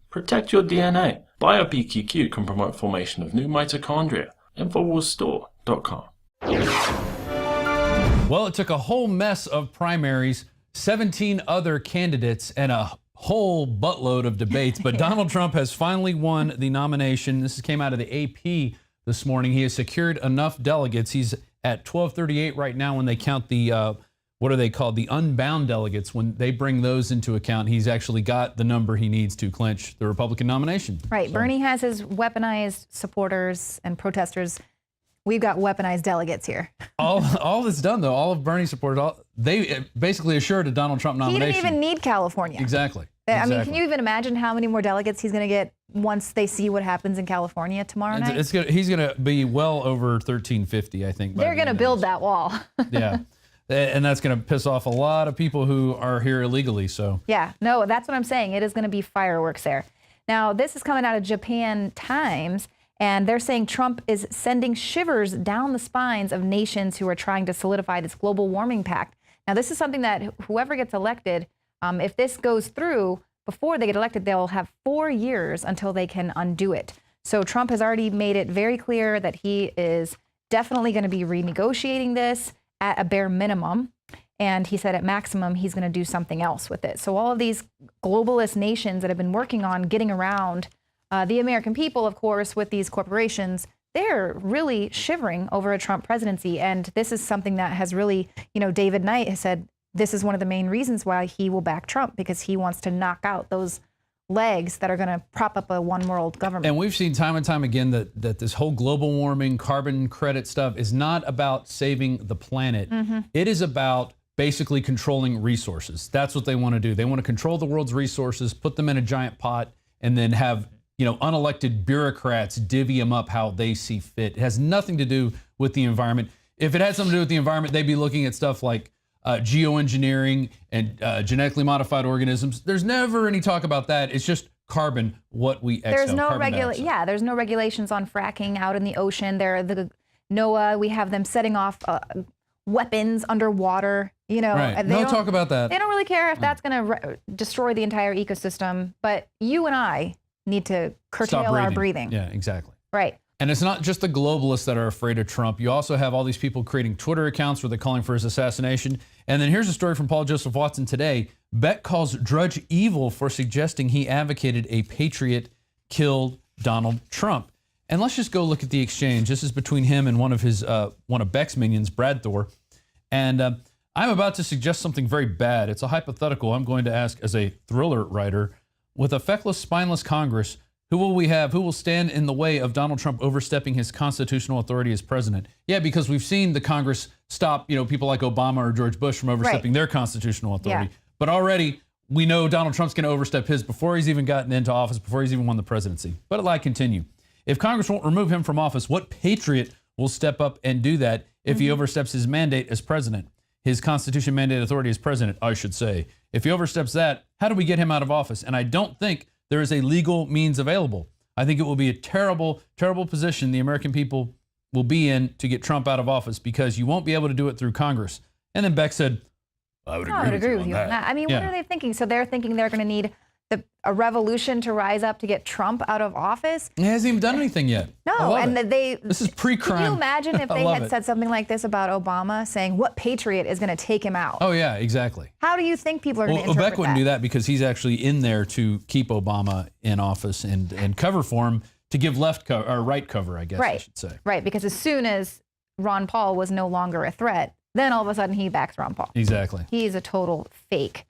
Protect your DNA. BioPQQ can promote formation of new mitochondria. Infowarsstore.com. Well, it took a whole mess of primaries, 17 other candidates, and a whole buttload of debates. But Donald Trump has finally won the nomination. This came out of the AP this morning. He has secured enough delegates. He's at 1238 right now when they count the, what are they called? The unbound delegates. When they bring those into account, he's actually got the number he needs to clinch the Republican nomination. Right. So. Bernie has his weaponized supporters and protesters. We've got weaponized delegates here. all that's done, though, all of Bernie's supporters, they basically assured a Donald Trump nomination. He didn't even need California. Exactly. I mean, can you even imagine how many more delegates he's going to get once they see what happens in California tomorrow night? He's going to be well over 1350, I think. They're going to build that wall. Yeah. And that's going to piss off a lot of people who are here illegally. So yeah, no, that's what I'm saying. It is going to be fireworks there. Now, this is coming out of Japan Times, and they're saying Trump is sending shivers down the spines of nations who are trying to solidify this global warming pact. Now, this is something that whoever gets elected, if this goes through before they get elected, they'll have 4 years until they can undo it. So Trump has already made it very clear that he is definitely going to be renegotiating this at a bare minimum. And he said at maximum, he's going to do something else with it. So all of these globalist nations that have been working on getting around the American people, of course, with these corporations, they're really shivering over a Trump presidency. And this is something that has really, David Knight has said this is one of the main reasons why he will back Trump, because he wants to knock out those legs that are going to prop up a one world government. And we've seen time and time again that this whole global warming, carbon credit stuff is not about saving the planet. Mm-hmm. It is about basically controlling resources. That's what they want to do. They want to control the world's resources, put them in a giant pot, and then have unelected bureaucrats divvy them up how they see fit. It has nothing to do with the environment. If it had something to do with the environment, they'd be looking at stuff like geoengineering and genetically modified organisms. There's never any talk about that. It's just carbon, what we exhale. There's no there's no regulations on fracking out in the ocean. The NOAA, we have them setting off weapons underwater. Right. No talk about that. They don't really care if that's going to destroy the entire ecosystem. But you and I need to curtail our breathing. Yeah, exactly. Right. And it's not just the globalists that are afraid of Trump. You also have all these people creating Twitter accounts where they're calling for his assassination. And then here's a story from Paul Joseph Watson today. Beck calls Drudge evil for suggesting he advocated a patriot killed Donald Trump. And let's just go look at the exchange. This is between him and one of Beck's minions, Brad Thor. And I'm about to suggest something very bad. It's a hypothetical I'm going to ask as a thriller writer. With a feckless, spineless Congress, who will we have? Who will stand in the way of Donald Trump overstepping his constitutional authority as president? Yeah, because we've seen the Congress stop, people like Obama or George Bush from overstepping their constitutional authority. Yeah. But already we know Donald Trump's going to overstep his before he's even gotten into office, before he's even won the presidency. But I continue. If Congress won't remove him from office, what patriot will step up and do that if he oversteps his mandate as president? His Constitution mandated authority as president, I should say. If he oversteps that, how do we get him out of office? And I don't think there is a legal means available. I think it will be a terrible, terrible position the American people will be in to get Trump out of office, because you won't be able to do it through Congress. And then Beck said, I would agree with you on that. I mean, what are they thinking? So they're thinking they're going to need a revolution to rise up to get Trump out of office? He hasn't even done anything yet. No, and this is pre-crime. Can you imagine if they had said something like this about Obama, saying what patriot is going to take him out? Oh yeah, exactly. How do you think people are going to interpret that? Beck wouldn't do that because he's actually in there to keep Obama in office and cover for him, to give right cover, I guess I should say. Right, because as soon as Ron Paul was no longer a threat, then all of a sudden he backs Ron Paul. Exactly. He's a total fake.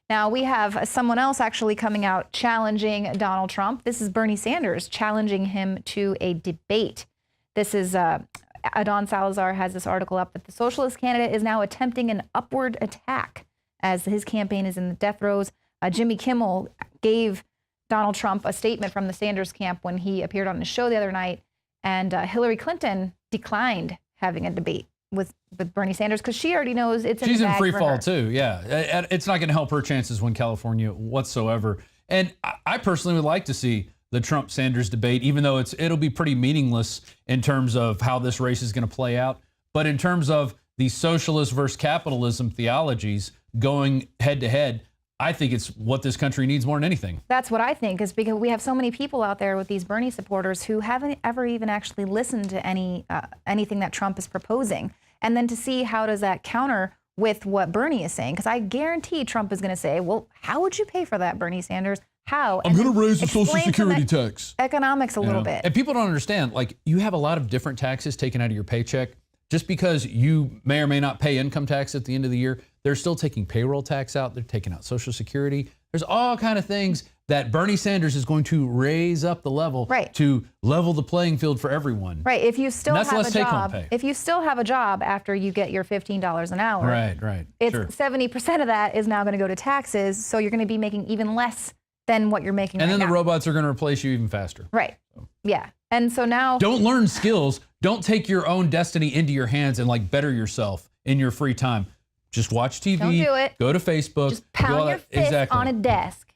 Now, we have someone else actually coming out challenging Donald Trump. This is Bernie Sanders challenging him to a debate. This is Adon Salazar has this article up that the socialist candidate is now attempting an upward attack as his campaign is in the death throes. Jimmy Kimmel gave Donald Trump a statement from the Sanders camp when he appeared on his show the other night. And Hillary Clinton declined having a debate with Bernie Sanders because she already knows it's she's in free fall her. Too. Yeah, it's not going to help her chances win California whatsoever. And I personally would like to see the Trump-Sanders debate, even though it'll be pretty meaningless in terms of how this race is going to play out. But in terms of the socialist versus capitalism theologies going head to head, I think it's what this country needs more than anything. That's what I think, is because we have so many people out there with these Bernie supporters who haven't ever even actually listened to anything that Trump is proposing. And then to see how does that counter with what Bernie is saying, because I guarantee Trump is going to say, well, how would you pay for that, Bernie Sanders? How? I'm going to raise the Social Security tax. Economics a little bit. And people don't understand, like, you have a lot of different taxes taken out of your paycheck. Just because you may or may not pay income tax at the end of the year, they're still taking payroll tax out. They're taking out Social Security. There's all kind of things that Bernie Sanders is going to raise up the level to level the playing field for everyone. Right. If you still have a job, pay. if you still have a job after you get your $15 an hour, right. It's 70% of that is now going to go to taxes. So you're going to be making even less than what you're making. And right then now. the robots are going to replace you even faster. Right. Yeah. And so now, don't learn skills. Don't take your own destiny into your hands and like better yourself in your free time. Just watch TV. Don't do it. Go to Facebook. Just pound your fist on a desk.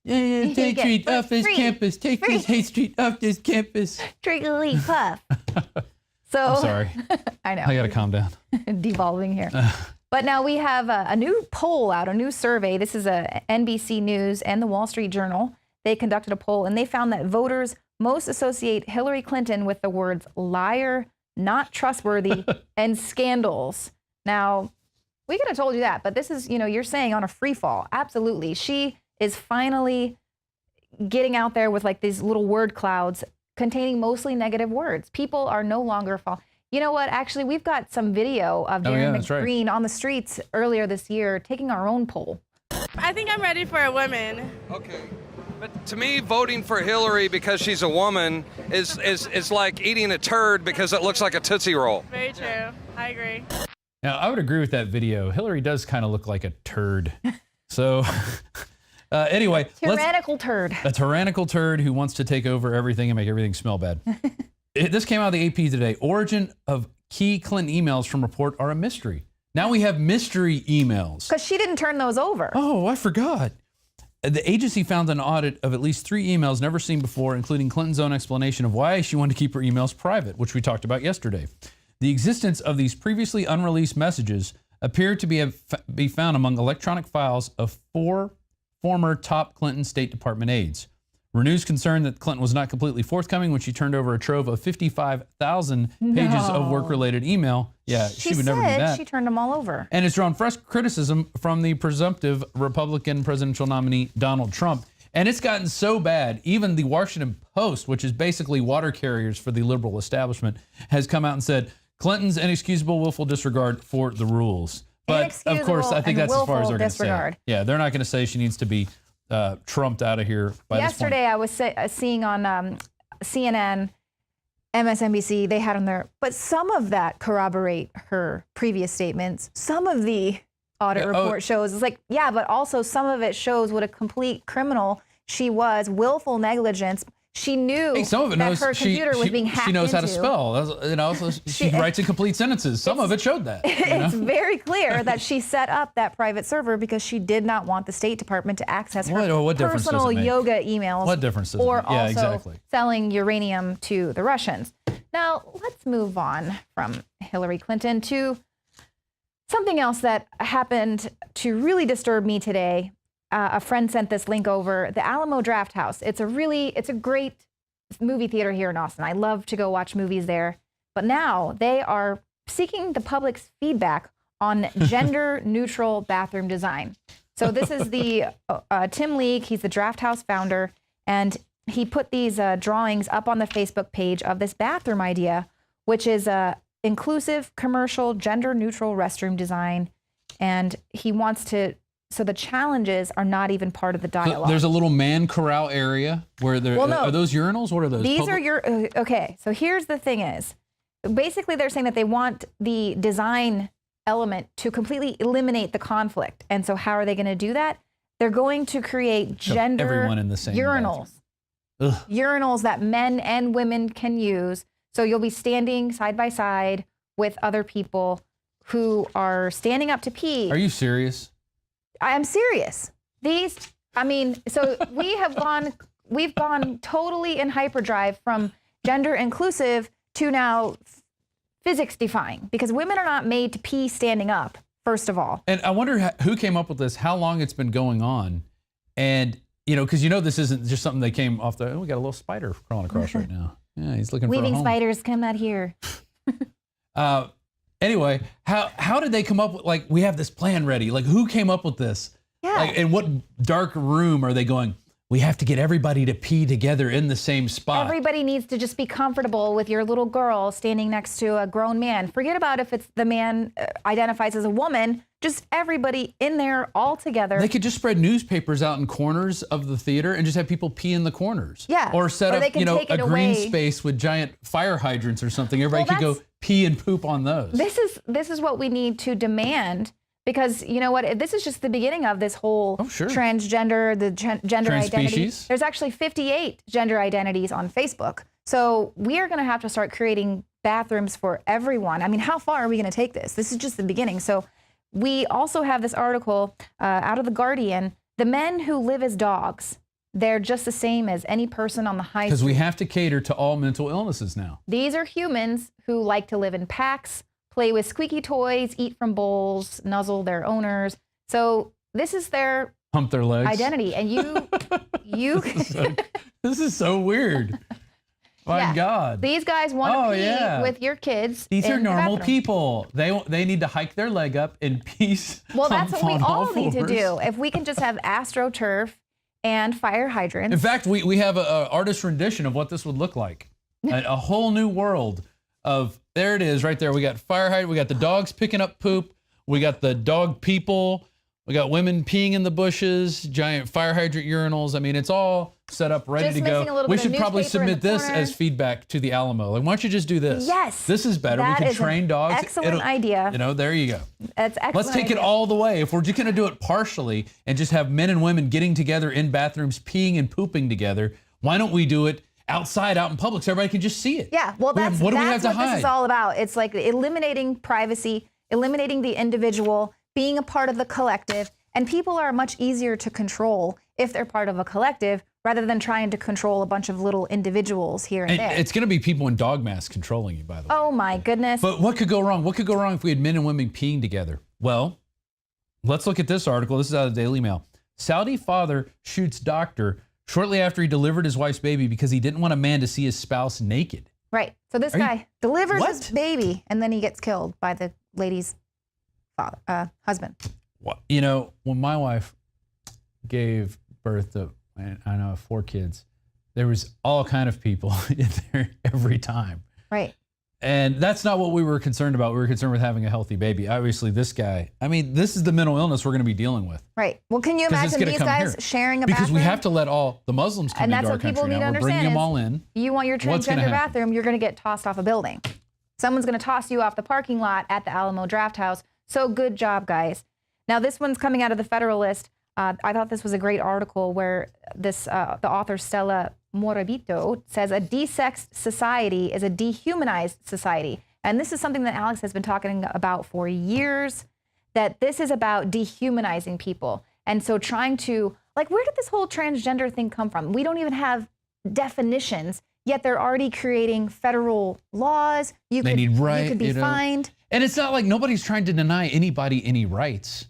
Take Street off this campus. Take this Hate Street off this campus. Trickly puff. So I'm sorry. I know. I got to calm down. Devolving here. But now we have a new poll out, a new survey. This is a NBC News and the Wall Street Journal. They conducted a poll and they found that voters most associate Hillary Clinton with the words liar, not trustworthy, and scandals. Now, we could have told you that, but this is, you're saying on a free fall. Absolutely. She is finally getting out there with like these little word clouds containing mostly negative words. People are no longer You know what? Actually, we've got some video of Darren McGreen on the streets earlier this year taking our own poll. I think I'm ready for a woman. Okay. But to me, voting for Hillary because she's a woman is like eating a turd because it looks like a Tootsie Roll. Very true. I agree. Now, I would agree with that video. Hillary does kind of look like a turd. So, anyway. Tyrannical turd. A tyrannical turd who wants to take over everything and make everything smell bad. This came out of the AP today. Origin of key Clinton emails from report are a mystery. Now we have mystery emails. Because she didn't turn those over. Oh, I forgot. The agency found an audit of at least 3 emails never seen before, including Clinton's own explanation of why she wanted to keep her emails private, which we talked about yesterday. The existence of these previously unreleased messages appeared to be found among electronic files of 4 former top Clinton State Department aides. Renew's concerned that Clinton was not completely forthcoming when she turned over a trove of 55,000 pages of work-related email. Yeah, she would never do that. She turned them all over. And it's drawn fresh criticism from the presumptive Republican presidential nominee, Donald Trump. And it's gotten so bad, even the Washington Post, which is basically water carriers for the liberal establishment, has come out and said, Clinton's inexcusable willful disregard for the rules. But of course, I think that's as far as they're going to say. Yeah, they're not going to say she needs to be trumped out of here by Yesterday, I was seeing on CNN, MSNBC, they had on there, but some of that corroborate her previous statements. Some of the audit report shows, it's like, yeah, but also some of it shows what a complete criminal she was, willful negligence. She knew that her computer was being hacked into. She knows how to spell. She writes incomplete sentences. Some of it showed that. It's very clear that she set up that private server because she did not want the State Department to access her personal yoga emails. What difference does it make? Or also selling uranium to the Russians. Now, let's move on from Hillary Clinton to something else that happened to really disturb me today. A friend sent this link over, the Alamo Draft House. It's a great movie theater here in Austin. I love to go watch movies there. But now they are seeking the public's feedback on gender-neutral bathroom design. So this is the Tim League. He's the Draft House founder. And he put these drawings up on the Facebook page of this bathroom idea, which is a inclusive, commercial, gender-neutral restroom design. And he wants to... So the challenges are not even part of the dialogue. There's a little man corral area where there are those urinals? What are those? These are okay. So here's the thing is, basically they're saying that they want the design element to completely eliminate the conflict. And so how are they going to do that? They're going to create gender everyone in the same urinals. Urinals that men and women can use. So you'll be standing side by side with other people who are standing up to pee. Are you serious? I am serious. So we've gone totally in hyperdrive from gender inclusive to now physics defying, because women are not made to pee standing up. first of all. And I wonder who came up with this, how long it's been going on. And, because this isn't just something they came off we got a little spider crawling across right now. Yeah, he's looking for a home. Weaving spiders, come out here. Anyway, how did they come up with, we have this plan ready? Who came up with this? Yeah. In what dark room are they going, we have to get everybody to pee together in the same spot? Everybody needs to just be comfortable with your little girl standing next to a grown man. Forget about if it's the man identifies as a woman. Just everybody in there all together. They could just spread newspapers out in corners of the theater and just have people pee in the corners. Yeah. Or set up, a green away. space with giant fire hydrants or something. Everybody could go pee and poop on those. This is what we need to demand. Because you know what? This is just the beginning of this whole transgender, gender identity. There's actually 58 gender identities on Facebook. So we are going to have to start creating bathrooms for everyone. I mean, how far are we going to take this? This is just the beginning. So we also have this article out of The Guardian. The men who live as dogs, they're just the same as any person on the high street. Because we have to cater to all mental illnesses now. These are humans who like to live in packs, play with squeaky toys, eat from bowls, nuzzle their owners. So this is their hump their legs identity. And this is so weird. My God. These guys want to pee with your kids. These are normal people. They need to hike their leg up in peace. Well, that's what we all need to do. If we can just have AstroTurf and fire hydrants. In fact, we have an artist rendition of what this would look like. A whole new world of, there it is right there. We got fire hydrant. We got the dogs picking up poop. We got the dog people. We got women peeing in the bushes, giant fire hydrant urinals. I mean, it's all set up, ready to go. We should probably submit this as feedback to the Alamo. Why don't you just do this? Yes. This is better. We can train dogs. Excellent idea. There you go. That's excellent. Let's take it all the way. If we're just going to do it partially and just have men and women getting together in bathrooms, peeing and pooping together, why don't we do it outside, out in public, so everybody can just see it? Yeah, well, that's what this is all about. It's like eliminating privacy, eliminating the individual, being a part of the collective, and people are much easier to control if they're part of a collective rather than trying to control a bunch of little individuals here and there. It's going to be people in dog masks controlling you, by the way. Oh my goodness. But what could go wrong? What could go wrong if we had men and women peeing together? Well, let's look at this article. This is out of the Daily Mail. Saudi father shoots doctor shortly after he delivered his wife's baby because he didn't want a man to see his spouse naked. Right. So this guy delivers his baby and then he gets killed by the lady's husband. What? When my wife gave birth to, I know, 4 kids, there was all kind of people in there every time. Right. And that's not what we were concerned about. We were concerned with having a healthy baby. Obviously, this guy, this is the mental illness we're going to be dealing with. Right. Well, can you imagine these guys sharing a bathroom? Because we have to let all the Muslims come into our country now. And that's what people need to understand. We're bringing them all in. You want your transgender bathroom, you're going to get tossed off a building. Someone's going to toss you off the parking lot at the Alamo Draft House. So good job, guys. Now, this one's coming out of the Federalist. I thought this was a great article where the author Stella Morabito says a desexed society is a dehumanized society. And this is something that Alex has been talking about for years, that this is about dehumanizing people. And so trying to, where did this whole transgender thing come from? We don't even have definitions, yet they're already creating federal laws. You could be fined. And it's not like nobody's trying to deny anybody any rights.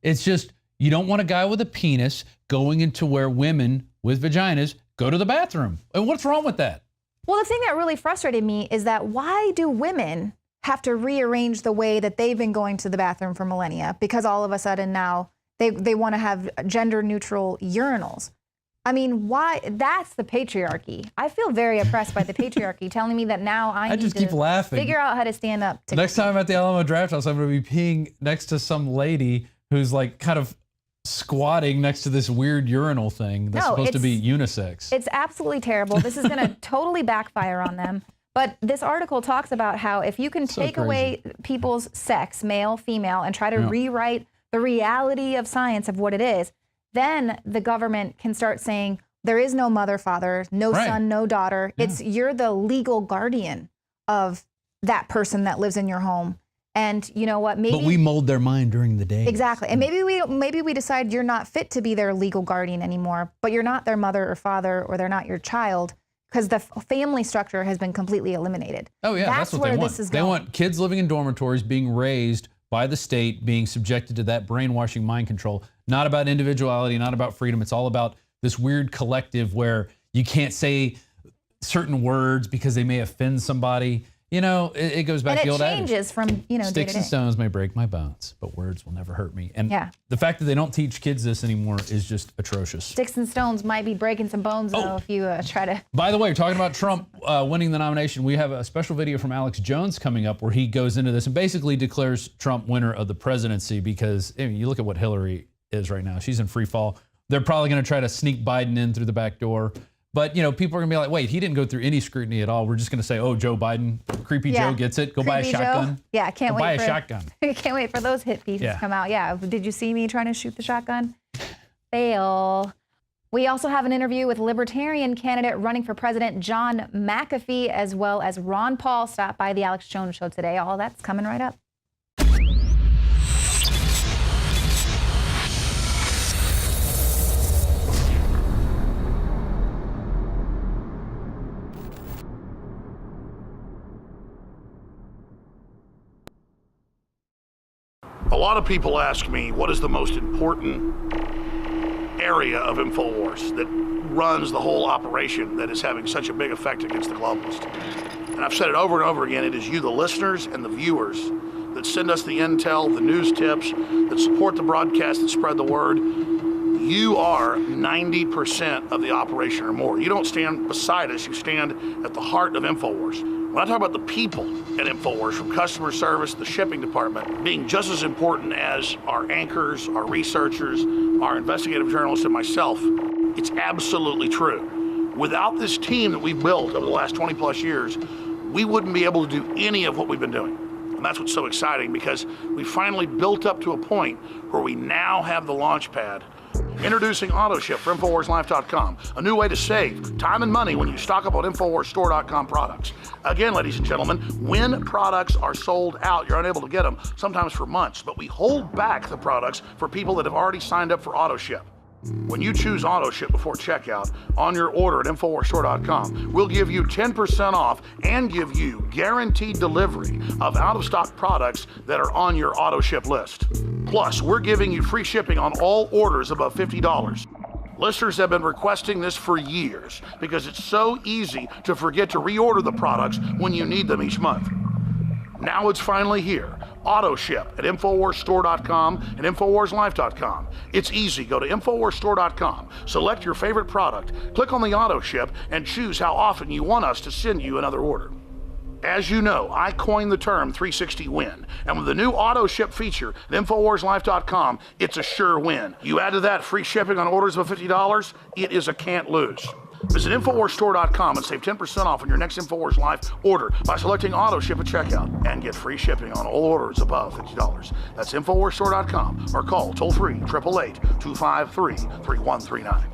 It's just, you don't want a guy with a penis going into where women with vaginas go to the bathroom. And what's wrong with that? Well, the thing that really frustrated me is that why do women have to rearrange the way that they've been going to the bathroom for millennia? Because all of a sudden now they want to have gender neutral urinals. I mean, why? That's the patriarchy. I feel very oppressed by the patriarchy telling me that now I need just to keep laughing. Figure out how to stand up. Next time at the Alamo Draft House, I'm going to be peeing next to some lady who's kind of squatting next to this weird urinal thing that's supposed to be unisex. It's absolutely terrible. This is going to totally backfire on them. But this article talks about how if you can take away people's sex, male, female, and try to rewrite the reality of science of what it is, then the government can start saying there is no mother, father, no son, no daughter. Yeah. You're the legal guardian of that person that lives in your home. And you know what? But we mold their mind during the day. Exactly. And maybe we decide you're not fit to be their legal guardian anymore, but you're not their mother or father, or they're not your child, because the family structure has been completely eliminated. Oh yeah, that's what they want. They want kids living in dormitories being raised by the state, being subjected to that brainwashing mind control. Not about individuality, not about freedom. It's all about this weird collective where you can't say certain words because they may offend somebody. You know, it goes back to the old adage. And it changes from, you know, day Sticks to and day. stones may break my bones, but words will never hurt me. And Yeah. the fact that they don't teach kids this anymore is just atrocious. Sticks and stones might be breaking some bones, though, if you try to. By the way, talking about Trump winning the nomination, we have a special video from Alex Jones coming up where he goes into this and basically declares Trump winner of the presidency because I mean, you look at what Hillary is right now. She's in free fall. They're probably going to try to sneak Biden in through the back door. But, you know, people are going to be like, wait, he didn't go through any scrutiny at all. We're just going to say, oh, Joe Biden, creepy Joe gets it. Go buy a Creepy Joe. shotgun. Yeah, can't Go wait buy a shotgun. Can't wait for those hit pieces Yeah. to come out. Yeah. Did you see me trying to shoot the shotgun? Fail. We also have an interview with Libertarian candidate running for president John McAfee, as well as Ron Paul stopped by the Alex Jones Show today. All that's coming right up. A lot of people ask me, what is the most important area of Infowars that runs the whole operation that is having such a big effect against the globalists? And I've said it over and over again, it is you, the listeners and the viewers, that send us the intel, the news tips, that support the broadcast, that spread the word. You are 90% of the operation or more. You don't stand beside us, you stand at the heart of Infowars. When I talk about the people at Infowars, from customer service, the shipping department, being just as important as our anchors, our researchers, our investigative journalists, and myself, it's absolutely true. Without this team that we've built over the last 20 plus years, we wouldn't be able to do any of what we've been doing. And that's what's so exciting, because we finally built up to a point where we now have the launch pad. Introducing AutoShip for InfoWarsLife.com, a new way to save time and money when you stock up on InfoWarsStore.com products. Again, ladies and gentlemen, when products are sold out, you're unable to get them, sometimes for months, but we hold back the products for people that have already signed up for AutoShip. When you choose AutoShip before checkout on your order at InfoWarsStore.com, we'll give you 10% off and give you guaranteed delivery of out-of-stock products that are on your AutoShip list. Plus, we're giving you free shipping on all orders above $50. Listeners have been requesting this for years because it's so easy to forget to reorder the products when you need them each month. Now it's finally here. AutoShip at InfoWarsStore.com and InfoWarsLife.com. It's easy. Go to InfoWarsStore.com, select your favorite product, click on the AutoShip, and choose how often you want us to send you another order. As you know, I coined the term 360 win, and with the new AutoShip feature at InfoWarsLife.com, it's a sure win. You add to that free shipping on orders of $50, it is a can't lose. Visit InfoWarsStore.com and save 10% off on your next InfoWars Life order by selecting AutoShip at checkout and get free shipping on all orders above $50. That's InfoWarsStore.com or call toll-free 888-253-3139.